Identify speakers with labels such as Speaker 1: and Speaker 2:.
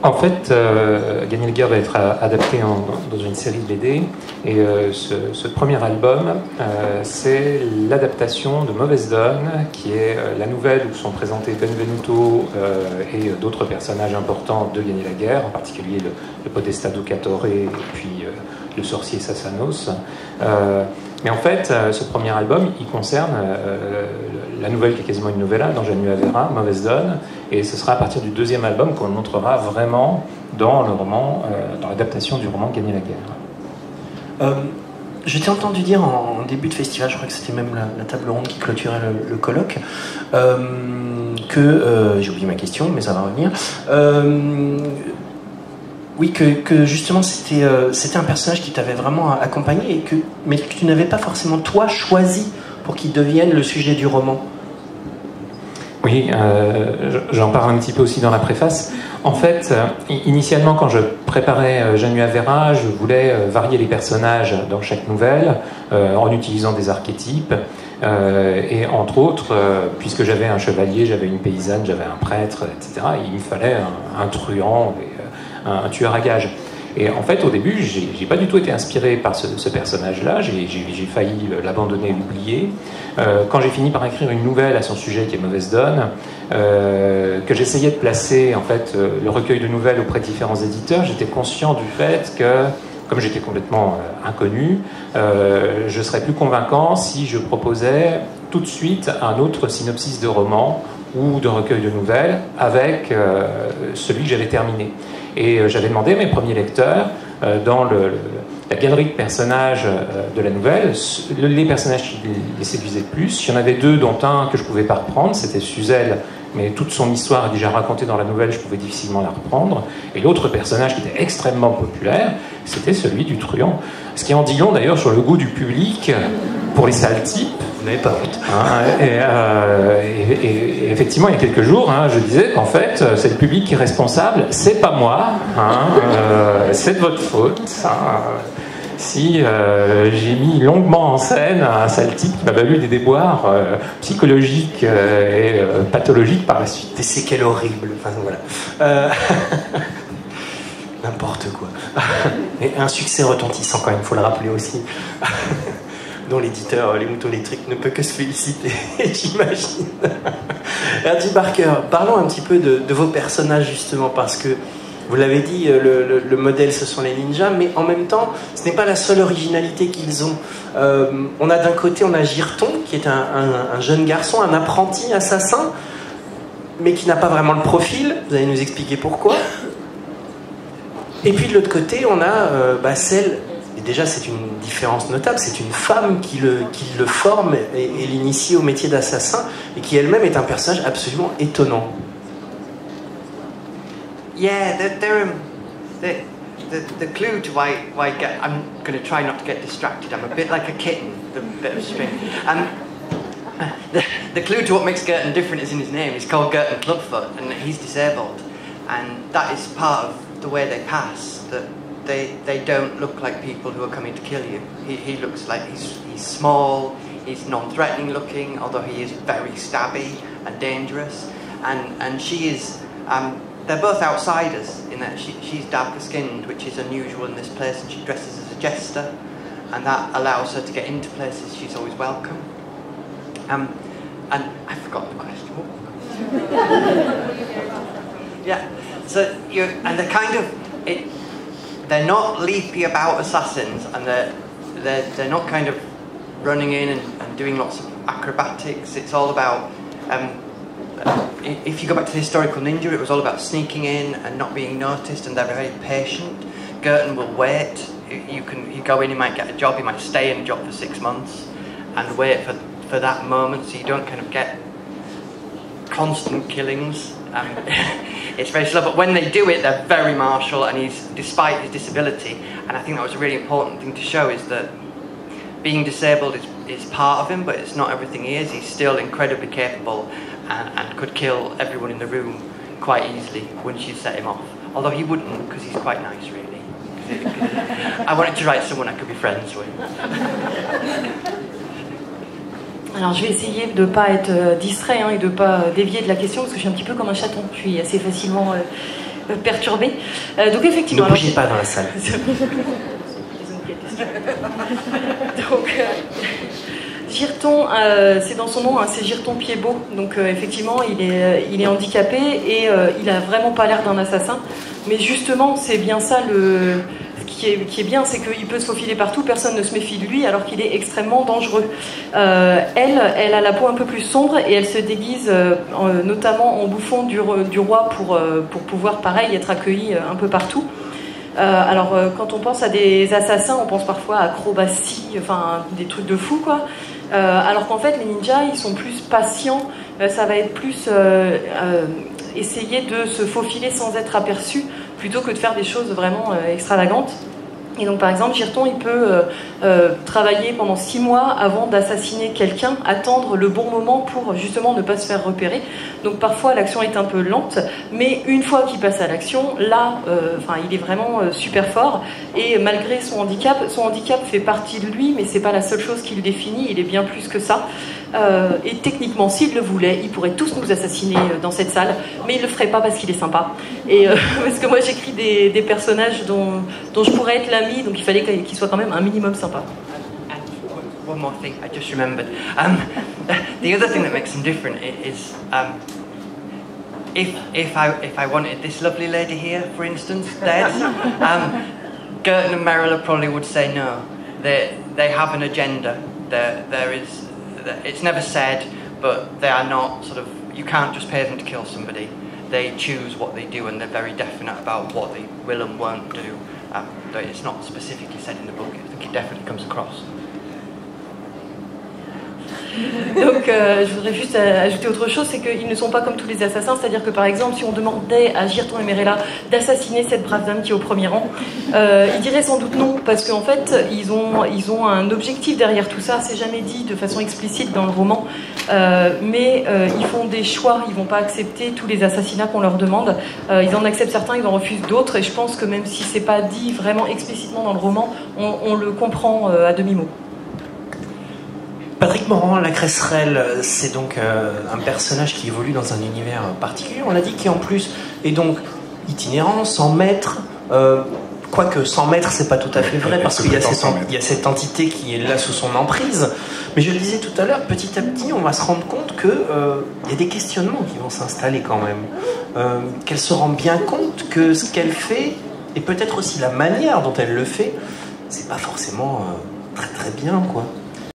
Speaker 1: En fait, Gagner la guerre va être adapté dans une série de BD, et ce premier album, c'est l'adaptation de Mauvaise Donne, qui est la nouvelle où sont présentés Benvenuto et d'autres personnages importants de Gagner la guerre, en particulier le Podestà Ducatore et puis le sorcier Sassanos. Mais en fait, ce premier album, il concerne la nouvelle qui est quasiment une novella dans Janua Vera, Mauvaise Donne, et ce sera à partir du deuxième album qu'on montrera vraiment dans le roman, dans l'adaptation du roman Gagner la guerre.
Speaker 2: Je t'ai entendu dire en début de festival, je crois que c'était même la table ronde qui clôturait le colloque, que j'ai oublié ma question, mais ça va revenir. Oui, que justement c'était un personnage qui t'avait vraiment accompagné, mais que tu n'avais pas forcément toi choisi pour qu'il devienne le sujet du roman.
Speaker 1: Oui, j'en parle un petit peu aussi dans la préface. En fait, initialement, quand je préparais Janua Vera, je voulais varier les personnages dans chaque nouvelle en utilisant des archétypes. Et entre autres, puisque j'avais un chevalier, j'avais une paysanne, j'avais un prêtre, etc., il me fallait un truand, un tueur à gages. Et en fait, au début, j'ai pas du tout été inspiré par ce personnage-là. J'ai failli l'abandonner et l'oublier. Quand j'ai fini par écrire une nouvelle à son sujet qui est Mauvaise Donne, que j'essayais de placer en fait le recueil de nouvelles auprès de différents éditeurs, j'étais conscient du fait que, comme j'étais complètement inconnu, je serais plus convaincant si je proposais tout de suite un autre synopsis de roman ou de recueil de nouvelles avec celui que j'avais terminé. Et j'avais demandé à mes premiers lecteurs, dans la galerie de personnages de la nouvelle, les personnages qui les séduisaient le plus. Il y en avait deux, dont un que je ne pouvais pas reprendre, c'était Suzel, mais toute son histoire est déjà racontée dans la nouvelle, je pouvais difficilement la reprendre. Et l'autre personnage qui était extrêmement populaire, c'était celui du truand. Ce qui en dit long d'ailleurs sur le goût du public pour les sales types.
Speaker 2: Vous n'avez pas honte.
Speaker 1: Et effectivement, il y a quelques jours, je disais qu'en fait, c'est le public qui est responsable, c'est pas moi, c'est de votre faute. Si j'ai mis longuement en scène un sale type qui m'a valu des déboires psychologiques et pathologiques par la suite.
Speaker 2: Et c'est quel horrible. Enfin, voilà. N'importe quoi. Et un succès retentissant quand même, il faut le rappeler aussi. Dont l'éditeur Les Moutons Électriques ne peut que se féliciter, j'imagine. Erdy Barker, parlons un petit peu de vos personnages justement, parce que vous l'avez dit, le modèle ce sont les ninjas, mais en même temps, ce n'est pas la seule originalité qu'ils ont. On a d'un côté, on a Girton, qui est un jeune garçon, un apprenti assassin, mais qui n'a pas vraiment le profil. Vous allez nous expliquer pourquoi. Et puis de l'autre côté, on a celle... Et déjà, c'est une différence notable, c'est une femme qui le forme et l'initie au métier d'assassin, et qui elle-même est un personnage absolument étonnant.
Speaker 3: Yeah, the clue to why I'm going to try not to get distracted. I'm a bit like a kitten, the bit of string. The clue to what makes Girton different is in his name. He's called Girton Clubfoot, and he's disabled, and that is part of the way they pass. That they don't look like people who are coming to kill you. He looks like he's small, he's non-threatening looking, although he is very stabby and dangerous. And she is, they're both outsiders in that she's darker skinned, which is unusual in this place, and she dresses as a jester, and that allows her to get into places she's always welcome. And I forgot the question. Yeah, so and they're kind of they're not leapy about assassins, and they're not kind of running in and doing lots of acrobatics. It's all about if you go back to the historical ninja, it was all about sneaking in and not being noticed, and they're very patient. Girton will wait. You go in, you might get a job, you might stay in a job for 6 months and wait for that moment, so you don't kind of get constant killings. It's very slow, but when they do it, they're very martial, and despite his disability, and I think that was a really important thing to show, is that being disabled is part of him, but it's not everything he is. He's still incredibly capable and could kill everyone in the room quite easily once you set him off. Although he wouldn't, because he's quite nice, really. I wanted to write someone I could be friends with.
Speaker 4: Alors je vais essayer de ne pas être distrait et de ne pas dévier de la question, parce que je suis un petit peu comme un chaton, je suis assez facilement perturbé. Donc effectivement...
Speaker 2: Ne bougez pas dans la salle.
Speaker 4: Donc, Girton, c'est dans son nom, hein, c'est Girton Piedbeau. Donc effectivement, il est handicapé et il a vraiment pas l'air d'un assassin. Mais justement, c'est bien ça ce qui est bien, c'est qu'il peut se faufiler partout, personne ne se méfie de lui, alors qu'il est extrêmement dangereux. Elle a la peau un peu plus sombre et elle se déguise notamment en bouffon du roi pour pouvoir, pareil, être accueillie un peu partout. Alors, quand on pense à des assassins, on pense parfois à acrobatie, enfin, des trucs de fou, quoi. Alors qu'en fait, les ninjas, ils sont plus patients, ça va être plus essayer de se faufiler sans être aperçu, plutôt que de faire des choses vraiment extravagantes. Et donc par exemple, Girton, il peut travailler pendant 6 mois avant d'assassiner quelqu'un, attendre le bon moment pour justement ne pas se faire repérer. Donc parfois l'action est un peu lente, mais une fois qu'il passe à l'action, là, il est vraiment super fort. Et malgré son handicap fait partie de lui, mais c'est pas la seule chose qui le définit, il est bien plus que ça. Et techniquement, s'il le voulait, ils pourraient tous nous assassiner dans cette salle, mais il le ferait pas parce qu'il est sympa. Et parce que moi j'écris des personnages dont je pourrais être l'ami, donc il fallait qu'il soit quand même un minimum sympa.
Speaker 3: One more thing I just remembered. The other thing that makes them different is if I wanted this lovely lady here, for instance, dead, Gerton and Merrila probably would say no. They have an agenda. It's never said, but they are not sort of. You can't just pay them to kill somebody. They choose what they do, and they're very definite about what they will and won't do. Though it's not specifically said in the book. I think it definitely comes across.
Speaker 4: Donc je voudrais juste ajouter autre chose, c'est qu'ils ne sont pas comme tous les assassins, c'est-à-dire que par exemple si on demandait à Girton et Merrila d'assassiner cette brave dame qui est au premier rang, ils diraient sans doute non, parce qu'en fait ils ont un objectif derrière tout ça, c'est jamais dit de façon explicite dans le roman, mais ils font des choix, ils vont pas accepter tous les assassinats qu'on leur demande, ils en acceptent certains, ils en refusent d'autres, et je pense que même si c'est pas dit vraiment explicitement dans le roman, on le comprend à demi-mot.
Speaker 2: Patrick Morand, la Cresserelle, c'est donc un personnage qui évolue dans un univers particulier, on l'a dit, qui en plus est donc itinérant, sans maître, quoique sans maître c'est pas tout à fait vrai, parce qu'il y a cette entité qui est là sous son emprise, mais je le disais tout à l'heure, petit à petit on va se rendre compte qu'il y a des questionnements qui vont s'installer quand même, qu'elle se rend bien compte que ce qu'elle fait, et peut-être aussi la manière dont elle le fait, c'est pas forcément très très bien, quoi.